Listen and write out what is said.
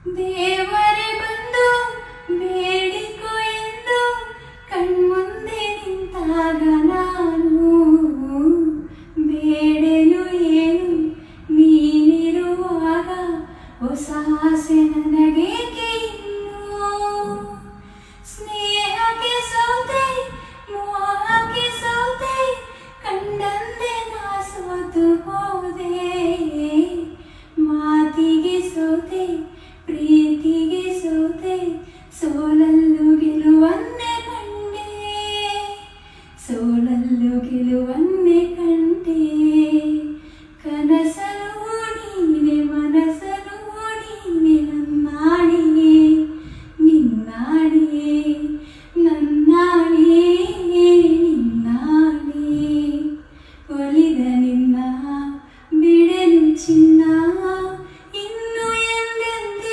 ದೇವರೇ ಬಂದು ಬೇಡಿಕೊ ಎಂದು ಕಣ್ಮುಂದೆ ನಿಂತಾಗ ನಾನು ಬೇಡೇನು ಏನು ನೀನಿರುವಾಗ ಹೊಸ ಆಸೆ ನನಗೇಕೆ ಇನ್ನು ಸ್ನೇಹಕ್ಕೆ ಸೋತೆ ಮೋಹಕ್ಕೆ ಸೋತೆ ಕಂಡಂತೆ ನಾ ಸೋತು ಹೋದೆ ಮಾತಿಗೆ ಸೋತೆ ಪ್ರೀತಿಗೆ ಸೋತೆ ಸೋಲ